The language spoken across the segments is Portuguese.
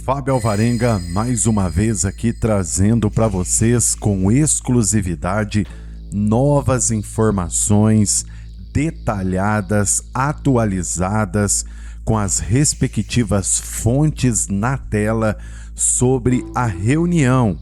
Fábio Alvarenga, mais uma vez aqui trazendo para vocês com exclusividade novas informações detalhadas, atualizadas, com as respectivas fontes na tela sobre a reunião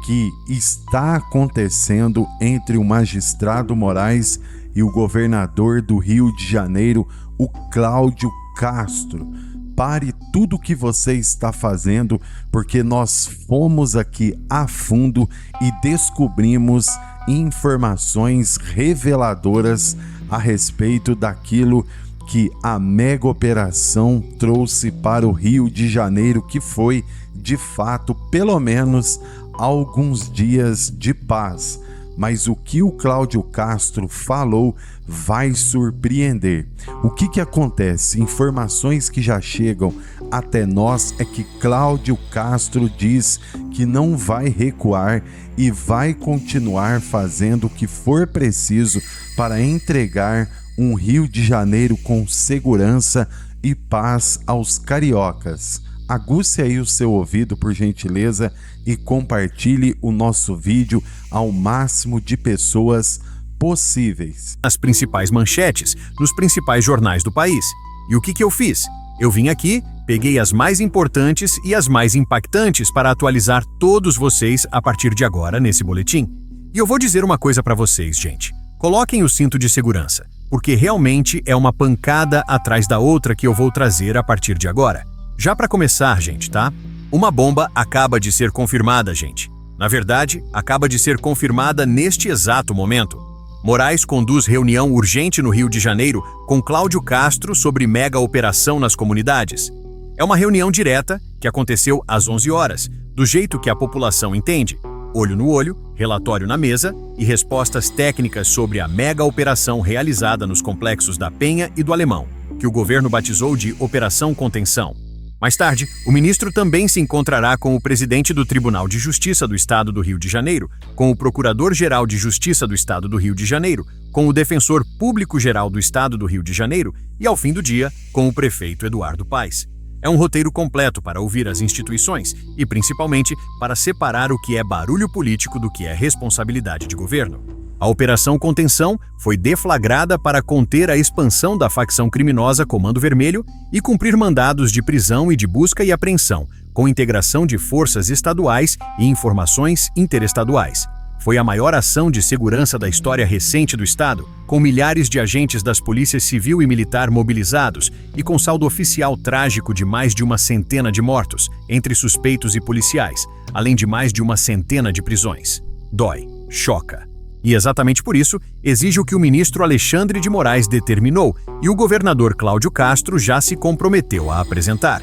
que está acontecendo entre o magistrado Moraes e o governador do Rio de Janeiro, o Cláudio Castro. Pare tudo o que você está fazendo, porque nós fomos aqui a fundo e descobrimos informações reveladoras a respeito daquilo que a mega operação trouxe para o Rio de Janeiro, que foi, de fato, pelo menos alguns dias de paz. Mas o que o Cláudio Castro falou vai surpreender. O que acontece? Informações que já chegam até nós é que Cláudio Castro diz que não vai recuar e vai continuar fazendo o que for preciso para entregar um Rio de Janeiro com segurança e paz aos cariocas. Aguce aí o seu ouvido, por gentileza, e compartilhe o nosso vídeo ao máximo de pessoas possíveis. As principais manchetes nos principais jornais do país. E o que eu fiz? Eu vim aqui, peguei as mais importantes e as mais impactantes para atualizar todos vocês a partir de agora nesse boletim. E eu vou dizer uma coisa para vocês, gente. Coloquem o cinto de segurança, porque realmente é uma pancada atrás da outra que eu vou trazer a partir de agora. Já para começar, gente, tá? Uma bomba acaba de ser confirmada, gente. Na verdade, acaba de ser confirmada neste exato momento. Moraes conduz reunião urgente no Rio de Janeiro com Cláudio Castro sobre mega operação nas comunidades. É uma reunião direta que aconteceu às 11 horas, do jeito que a população entende. Olho no olho, relatório na mesa e respostas técnicas sobre a mega operação realizada nos complexos da Penha e do Alemão, que o governo batizou de Operação Contenção. Mais tarde, o ministro também se encontrará com o presidente do Tribunal de Justiça do Estado do Rio de Janeiro, com o Procurador-Geral de Justiça do Estado do Rio de Janeiro, com o Defensor Público-Geral do Estado do Rio de Janeiro e, ao fim do dia, com o prefeito Eduardo Paes. É um roteiro completo para ouvir as instituições e, principalmente, para separar o que é barulho político do que é responsabilidade de governo. A Operação Contenção foi deflagrada para conter a expansão da facção criminosa Comando Vermelho e cumprir mandados de prisão e de busca e apreensão, com integração de forças estaduais e informações interestaduais. Foi a maior ação de segurança da história recente do Estado, com milhares de agentes das polícias civil e militar mobilizados e com saldo oficial trágico de mais de 100 de mortos, entre suspeitos e policiais, além de mais de 100 de prisões. Dói, choca. E exatamente por isso, exige o que o ministro Alexandre de Moraes determinou e o governador Cláudio Castro já se comprometeu a apresentar.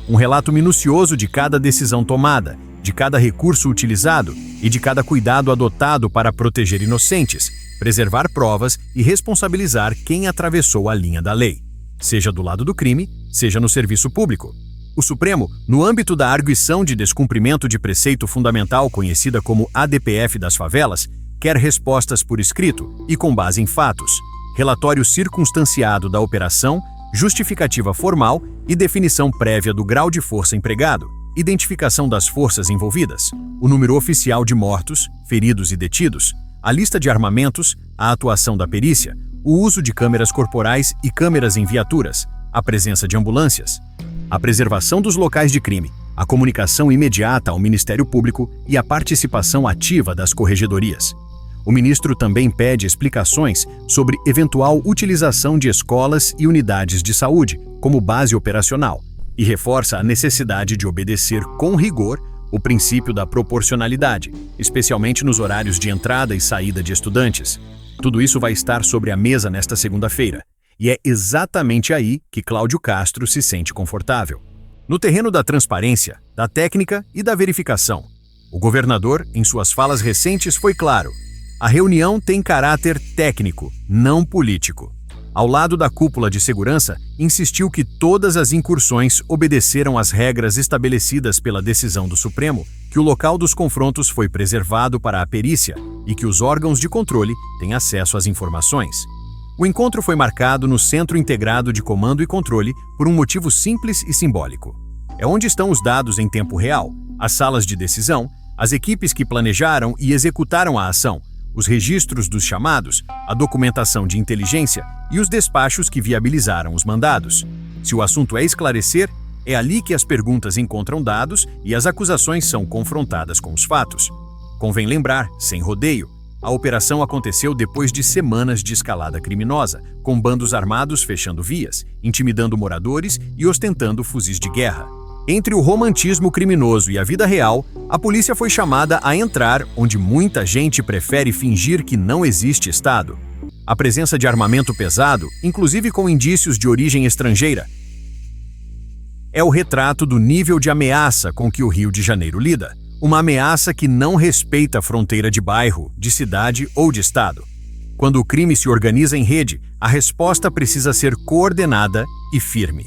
Um relato minucioso de cada decisão tomada, de cada recurso utilizado e de cada cuidado adotado para proteger inocentes, preservar provas e responsabilizar quem atravessou a linha da lei, seja do lado do crime, seja no serviço público. O Supremo, no âmbito da arguição de descumprimento de preceito fundamental conhecida como ADPF das favelas, quer respostas por escrito e com base em fatos, relatório circunstanciado da operação, justificativa formal e definição prévia do grau de força empregado, identificação das forças envolvidas, o número oficial de mortos, feridos e detidos, a lista de armamentos, a atuação da perícia, o uso de câmeras corporais e câmeras em viaturas, a presença de ambulâncias, a preservação dos locais de crime, a comunicação imediata ao Ministério Público e a participação ativa das corregedorias. O ministro também pede explicações sobre eventual utilização de escolas e unidades de saúde como base operacional e reforça a necessidade de obedecer com rigor o princípio da proporcionalidade, especialmente nos horários de entrada e saída de estudantes. Tudo isso vai estar sobre a mesa nesta segunda-feira, e é exatamente aí que Cláudio Castro se sente confortável. No terreno da transparência, da técnica e da verificação. O governador, em suas falas recentes, foi claro: a reunião tem caráter técnico, não político. Ao lado da cúpula de segurança, insistiu que todas as incursões obedeceram às regras estabelecidas pela decisão do Supremo, que o local dos confrontos foi preservado para a perícia e que os órgãos de controle têm acesso às informações. O encontro foi marcado no Centro Integrado de Comando e Controle por um motivo simples e simbólico. é onde estão os dados em tempo real, as salas de decisão, as equipes que planejaram e executaram a ação, os registros dos chamados, a documentação de inteligência e os despachos que viabilizaram os mandados. Se o assunto é esclarecer, é ali que as perguntas encontram dados e as acusações são confrontadas com os fatos. Convém lembrar, sem rodeio, a operação aconteceu depois de semanas de escalada criminosa, com bandos armados fechando vias, intimidando moradores e ostentando fuzis de guerra. Entre o romantismo criminoso e a vida real, a polícia foi chamada a entrar onde muita gente prefere fingir que não existe Estado. A presença de armamento pesado, inclusive com indícios de origem estrangeira, é o retrato do nível de ameaça com que o Rio de Janeiro lida. Uma ameaça que não respeita a fronteira de bairro, de cidade ou de estado. Quando o crime se organiza em rede, a resposta precisa ser coordenada e firme.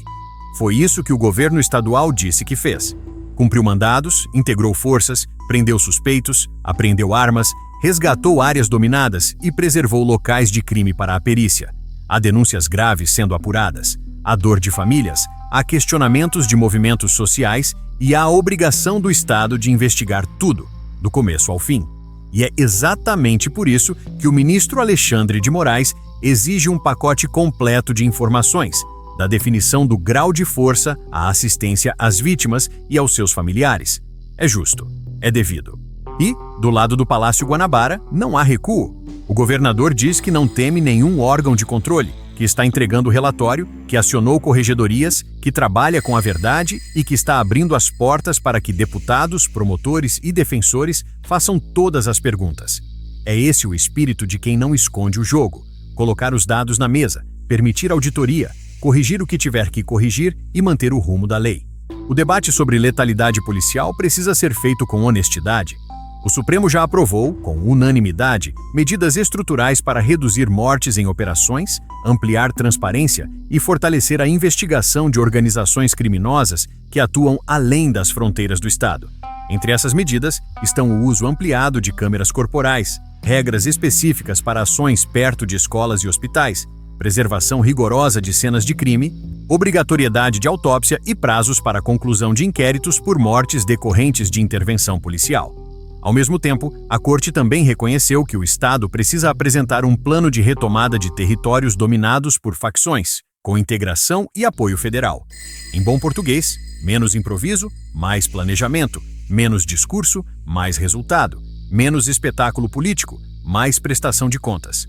Foi isso que o governo estadual disse que fez. Cumpriu mandados, integrou forças, prendeu suspeitos, apreendeu armas, resgatou áreas dominadas e preservou locais de crime para a perícia. Há denúncias graves sendo apuradas, há dor de famílias, há questionamentos de movimentos sociais e há a obrigação do Estado de investigar tudo, do começo ao fim. E é exatamente por isso que o ministro Alexandre de Moraes exige um pacote completo de informações, da definição do grau de força à assistência às vítimas e aos seus familiares. É justo, é devido. E, do lado do Palácio Guanabara, não há recuo. O governador diz que não teme nenhum órgão de controle, que está entregando o relatório, que acionou corregedorias, que trabalha com a verdade e que está abrindo as portas para que deputados, promotores e defensores façam todas as perguntas. É esse o espírito de quem não esconde o jogo: colocar os dados na mesa, permitir auditoria, corrigir o que tiver que corrigir e manter o rumo da lei. O debate sobre letalidade policial precisa ser feito com honestidade. O Supremo já aprovou, com unanimidade, medidas estruturais para reduzir mortes em operações, ampliar transparência e fortalecer a investigação de organizações criminosas que atuam além das fronteiras do Estado. Entre essas medidas estão o uso ampliado de câmeras corporais, regras específicas para ações perto de escolas e hospitais, preservação rigorosa de cenas de crime, obrigatoriedade de autópsia e prazos para a conclusão de inquéritos por mortes decorrentes de intervenção policial. Ao mesmo tempo, a Corte também reconheceu que o Estado precisa apresentar um plano de retomada de territórios dominados por facções, com integração e apoio federal. Em bom português, menos improviso, mais planejamento, menos discurso, mais resultado, menos espetáculo político, mais prestação de contas.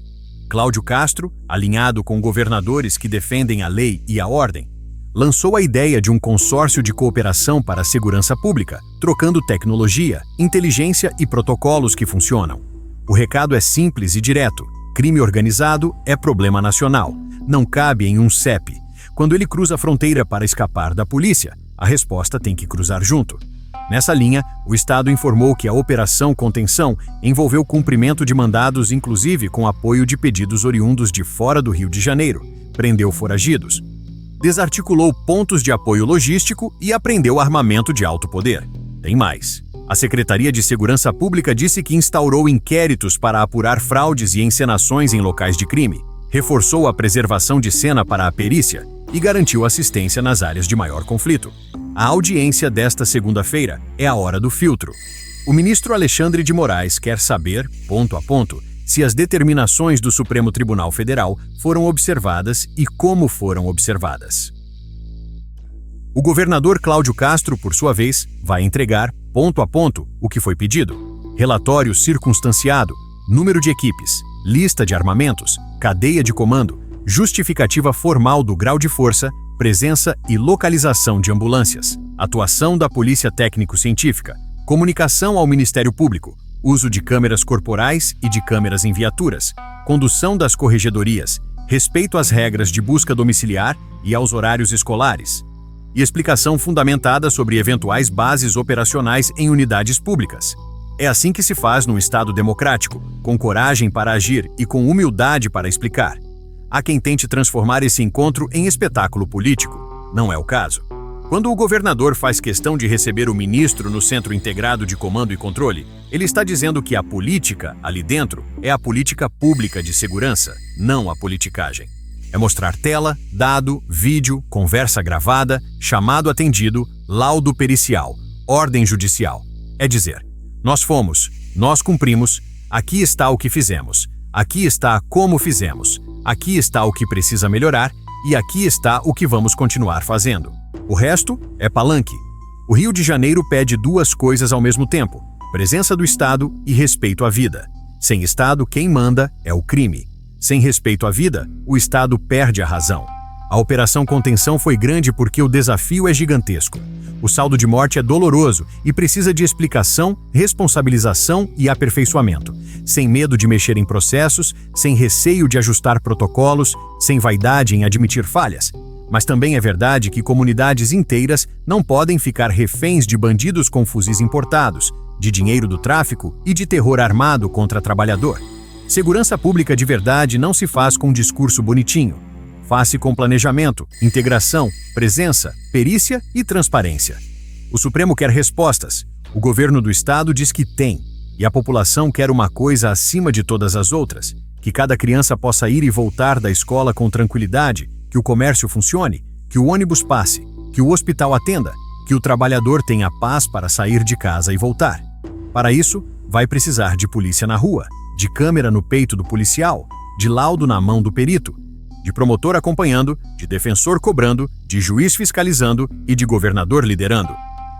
Cláudio Castro, alinhado com governadores que defendem a lei e a ordem, lançou a ideia de um consórcio de cooperação para a segurança pública, trocando tecnologia, inteligência e protocolos que funcionam. O recado é simples e direto: crime organizado é problema nacional, não cabe em um CEP. Quando ele cruza a fronteira para escapar da polícia, a resposta tem que cruzar junto. Nessa linha, o Estado informou que a Operação Contenção envolveu cumprimento de mandados, inclusive com apoio de pedidos oriundos de fora do Rio de Janeiro, prendeu foragidos, desarticulou pontos de apoio logístico e apreendeu armamento de alto poder. Tem mais. A Secretaria de Segurança Pública disse que instaurou inquéritos para apurar fraudes e encenações em locais de crime, reforçou a preservação de cena para a perícia e garantiu assistência nas áreas de maior conflito. A audiência desta segunda-feira é a hora do filtro. O ministro Alexandre de Moraes quer saber, ponto a ponto, se as determinações do Supremo Tribunal Federal foram observadas e como foram observadas. O governador Cláudio Castro, por sua vez, vai entregar, ponto a ponto, o que foi pedido: relatório circunstanciado, número de equipes, lista de armamentos, cadeia de comando, justificativa formal do grau de força, presença e localização de ambulâncias, atuação da Polícia Técnico-Científica, comunicação ao Ministério Público, uso de câmeras corporais e de câmeras em viaturas, condução das corregedorias, respeito às regras de busca domiciliar e aos horários escolares, e explicação fundamentada sobre eventuais bases operacionais em unidades públicas. É assim que se faz num Estado democrático, com coragem para agir e com humildade para explicar. Há quem tente transformar esse encontro em espetáculo político. Não é o caso. Quando o governador faz questão de receber o ministro no Centro Integrado de Comando e Controle, ele está dizendo que a política, ali dentro, é a política pública de segurança, não a politicagem. É mostrar tela, dado, vídeo, conversa gravada, chamado atendido, laudo pericial, ordem judicial. É dizer, nós fomos, nós cumprimos, aqui está o que fizemos, aqui está como fizemos, aqui está o que precisa melhorar e aqui está o que vamos continuar fazendo. O resto é palanque. O Rio de Janeiro pede duas coisas ao mesmo tempo: presença do Estado e respeito à vida. Sem Estado, quem manda é o crime. Sem respeito à vida, o Estado perde a razão. A operação contenção foi grande porque o desafio é gigantesco. O saldo de morte é doloroso e precisa de explicação, responsabilização e aperfeiçoamento. Sem medo de mexer em processos, sem receio de ajustar protocolos, sem vaidade em admitir falhas. Mas também é verdade que comunidades inteiras não podem ficar reféns de bandidos com fuzis importados, de dinheiro do tráfico e de terror armado contra trabalhador. Segurança pública de verdade não se faz com um discurso bonitinho. Faz-se com planejamento, integração, presença, perícia e transparência. O Supremo quer respostas, o governo do Estado diz que tem, e a população quer uma coisa acima de todas as outras: que cada criança possa ir e voltar da escola com tranquilidade, que o comércio funcione, que o ônibus passe, que o hospital atenda, que o trabalhador tenha paz para sair de casa e voltar. Para isso, vai precisar de polícia na rua, de câmera no peito do policial, de laudo na mão do perito, de promotor acompanhando, de defensor cobrando, de juiz fiscalizando e de governador liderando.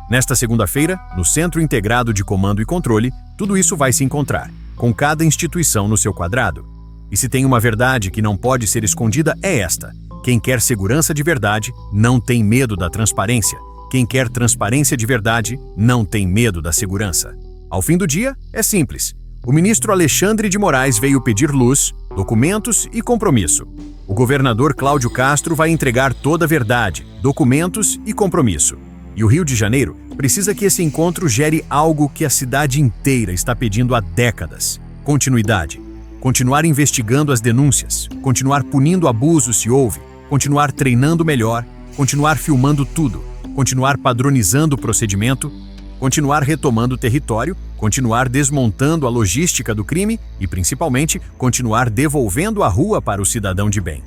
Nesta segunda-feira, no Centro Integrado de Comando e Controle, tudo isso vai se encontrar, com cada instituição no seu quadrado. E se tem uma verdade que não pode ser escondida, é esta: quem quer segurança de verdade não tem medo da transparência. Quem quer transparência de verdade não tem medo da segurança. Ao fim do dia, é simples. O ministro Alexandre de Moraes veio pedir luz, documentos e compromisso. O governador Cláudio Castro vai entregar toda a verdade, documentos e compromisso. E o Rio de Janeiro precisa que esse encontro gere algo que a cidade inteira está pedindo há décadas: continuidade. Continuar investigando as denúncias, continuar punindo abusos se houve, continuar treinando melhor, continuar filmando tudo, continuar padronizando o procedimento, continuar retomando o território, continuar desmontando a logística do crime e, principalmente, continuar devolvendo a rua para o cidadão de bem.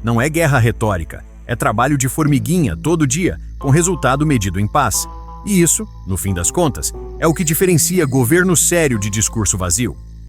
Não é guerra retórica, é trabalho de formiguinha todo dia, com resultado medido em paz. E isso, no fim das contas, é o que diferencia governo sério de discurso vazio.